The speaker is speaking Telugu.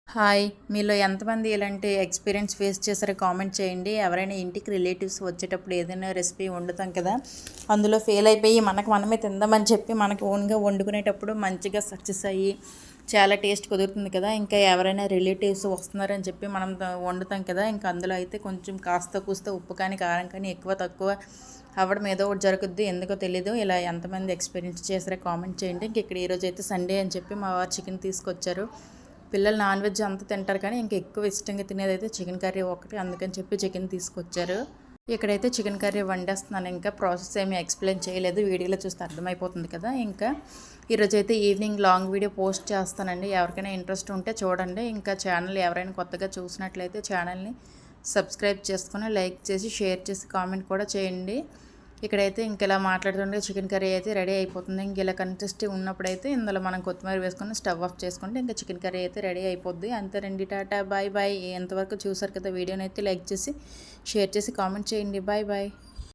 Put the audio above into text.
హాయ్! మీలో ఎంతమంది ఇలాంటి ఎక్స్‌పీరియన్స్ ఫేస్ చేసారో కామెంట్ చేయండి. ఎవరైనా ఇంటికి రిలేటివ్స్ వచ్చేటప్పుడు ఏదైనా రెసిపీ వండుతాం కదా! అందులో ఫెయిల్ అయిపోయి మనకు మనమే తిందామని చెప్పి మనకు ఓన్‌గా వండుకునేటప్పుడు మంచిగా సక్సెస్ అయ్యి చాలా టేస్ట్ కుదురుతుంది కదా! ఇంకా ఎవరైనా రిలేటివ్స్ వస్తున్నారని చెప్పి మనం వండుతాం కదా! ఇంకా అందులో అయితే కొంచెం కాస్త కూస్త ఉప్పు కానీ, కారం కానీ ఎక్కువ తక్కువ అవ్వడం ఏదో ఒకటి జరుగుద్ది. ఎందుకో తెలీదు. ఇలా ఎంతమంది ఎక్స్‌పీరియన్స్ చేసారో కామెంట్ చేయండి. ఇంక ఇక్కడ ఈరోజైతే సండే అని చెప్పి మా వారు చికెన్ తీసుకొచ్చారు. పిల్లలు నాన్ వెజ్ అంతా తింటారు కానీ ఇంకా ఎక్కువ ఇష్టంగా తినేదైతే చికెన్ కర్రీ ఒకటి, అందుకని చెప్పి చికెన్ తీసుకొచ్చారు. ఇక్కడైతే చికెన్ కర్రీ వండేస్తున్నాను. ఇంకా ప్రాసెస్ ఏమీ ఎక్స్ప్లెయిన్ చేయలేదు, వీడియోలో చూస్తే అర్థమైపోతుంది కదా. ఇంకా ఈరోజైతే ఈవినింగ్ లాంగ్ వీడియో పోస్ట్ చేస్తానండి. ఎవరికైనా ఇంట్రెస్ట్ ఉంటే చూడండి. ఇంకా ఛానల్ ఎవరైనా కొత్తగా చూసినట్లయితే ఛానల్ని సబ్స్క్రైబ్ చేసుకుని లైక్ చేసి షేర్ చేసి కామెంట్ కూడా చేయండి. ఇక్కడైతే ఇంక ఇలా మాట్లాడుతుంటే చికెన్ కర్రీ అయితే రెడీ అయిపోతుంది. ఇంక ఇలా కన్సిస్టెన్సీ ఉన్నప్పుడైతే ఇందులో మనం కొత్తిమీర వేసుకొని స్టవ్ ఆఫ్ చేసుకుంటే ఇంకా చికెన్ కర్రీ అయితే రెడీ అయిపోద్ది. అంతేనండి, టాటా బాయ్ బాయ్. ఎంతవరకు చూసారు కదా వీడియోని అయితే లైక్ చేసి షేర్ చేసి కామెంట్ చేయండి. Bye bye.